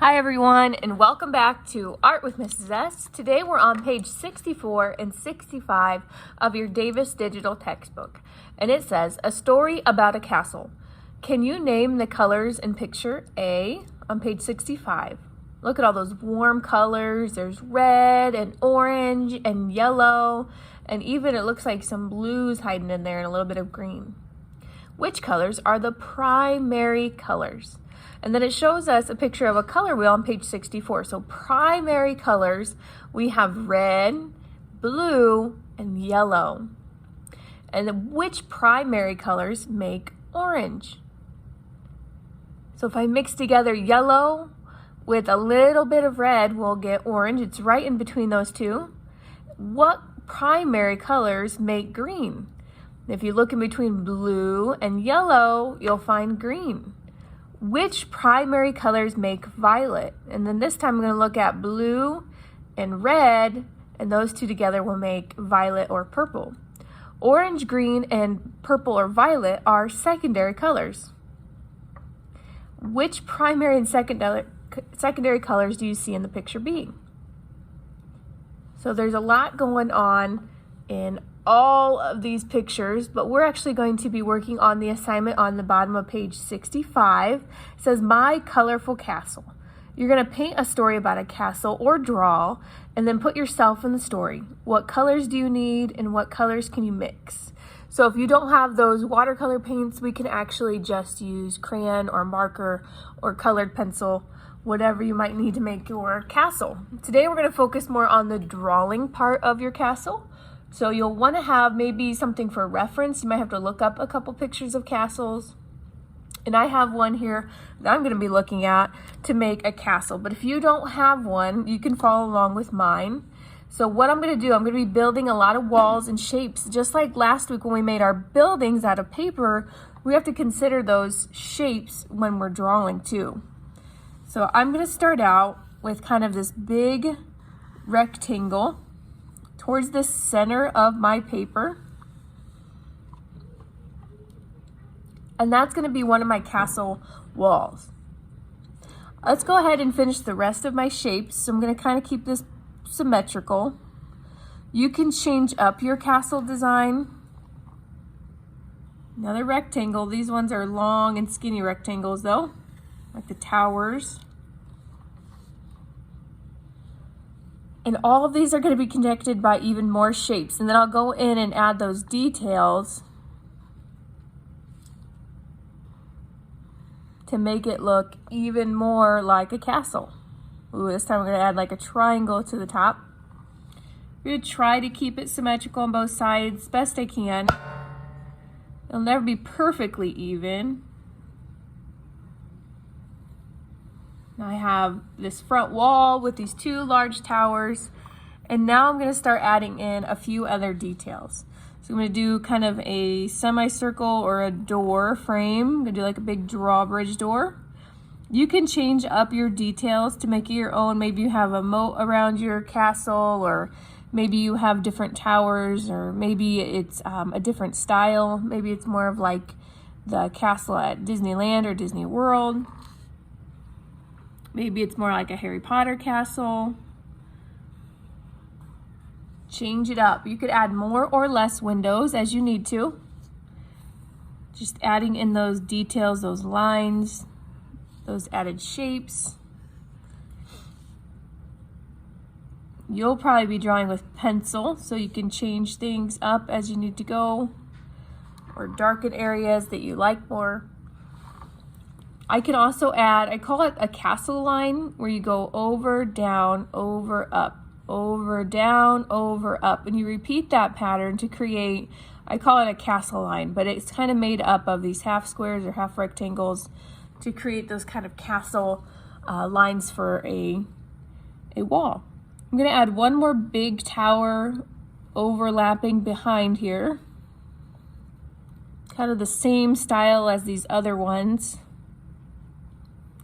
Hi everyone, and welcome back to Art with Mrs. S. Today we're on page 64 and 65 of your Davis digital textbook, and it says, A Story About a Castle. Can you name the colors in picture A on page 65? Look at all those warm colors. There's red and orange and yellow, and even it looks like some blues hiding in there and a little bit of green. Which colors are the primary colors? And then it shows us a picture of a color wheel on page 64. So primary colors, we have red, blue, and yellow. And then which primary colors make orange? So if I mix together yellow with a little bit of red, we'll get orange. It's right in between those two. What primary colors make green? If you look in between blue and yellow, you'll find green. Which primary colors make violet? And then this time I'm going to look at blue and red, and those two together will make violet or purple. Orange, green, and purple or violet are secondary colors. Which primary and secondary colors do you see in the picture B? So there's a lot going on in all of these pictures, but we're actually going to be working on the assignment on the bottom of page 65. It says, My Colorful Castle. You're going to paint a story about a castle or draw, and then put yourself in the story. What colors do you need, and what colors can you mix? So if you don't have those watercolor paints, we can actually just use crayon or marker or colored pencil, whatever you might need to make your castle. Today we're going to focus more on the drawing part of your castle. So you'll want to have maybe something for reference. You might have to look up a couple pictures of castles. And I have one here that I'm going to be looking at to make a castle. But if you don't have one, you can follow along with mine. So what I'm going to do, I'm going to be building a lot of walls and shapes. Just like last week when we made our buildings out of paper, we have to consider those shapes when we're drawing too. So I'm going to start out with kind of this big rectangle towards the center of my paper. And that's going to be one of my castle walls. Let's go ahead and finish the rest of my shapes. So I'm going to kind of keep this symmetrical. You can change up your castle design. Another rectangle. These ones are long and skinny rectangles though, like the towers. And all of these are going to be connected by even more shapes. And then I'll go in and add those details to make it look even more like a castle. Ooh, this time we're going to add like a triangle to the top. I'm going to try to keep it symmetrical on both sides best I can. It'll never be perfectly even. Now I have this front wall with these two large towers, and now I'm going to start adding in a few other details. So I'm going to do kind of a semicircle or a door frame. I'm going to do like a big drawbridge door. You can change up your details to make it your own. Maybe you have a moat around your castle, or maybe you have different towers, or maybe it's a different style. Maybe it's more of like the castle at Disneyland or Disney World. Maybe it's more like a Harry Potter castle. Change it up. You could add more or less windows as you need to. Just adding in those details, those lines, those added shapes. You'll probably be drawing with pencil, so you can change things up as you need to go, or darken areas that you like more. I can also add, I call it a castle line, where you go over, down, over, up, over, down, over, up. And you repeat that pattern to create, I call it a castle line, but it's kind of made up of these half squares or half rectangles to create those kind of castle lines for a wall. I'm going to add one more big tower overlapping behind here. Kind of the same style as these other ones.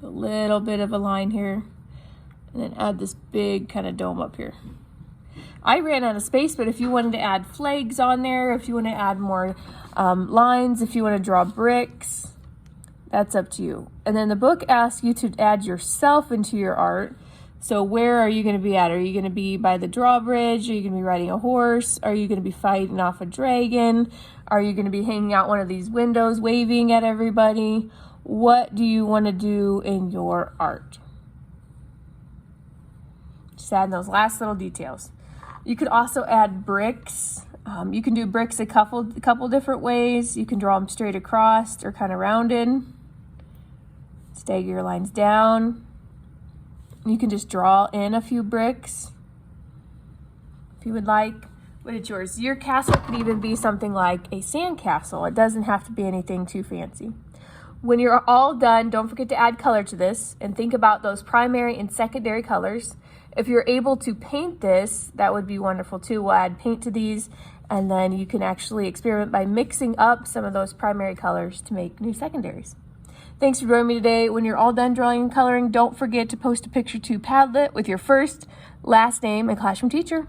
A little bit of a line here, and then add this big kind of dome up here. I ran out of space, but if you wanted to add flags on there, if you want to add more lines, if you want to draw bricks, That's up to you. And then the book asks you to add yourself into your art. So where are you going to be at? Are you going to be by the drawbridge? Are you going to be riding a horse? Are you going to be fighting off a dragon? Are you going to be hanging out one of these windows, waving at everybody? What do you want to do in your art? Just add those last little details. You could also add bricks. You can do bricks a couple different ways. You can draw them straight across or kind of rounded. Stagger your lines down. You can just draw in a few bricks if you would like, but it's yours. Your castle could even be something like a sand castle. It doesn't have to be anything too fancy. When you're all done, don't forget to add color to this and think about those primary and secondary colors. If you're able to paint this, that would be wonderful too. We'll add paint to these, and then you can actually experiment by mixing up some of those primary colors to make new secondaries. Thanks for joining me today. When you're all done drawing and coloring, don't forget to post a picture to Padlet with your first, last name, and classroom teacher.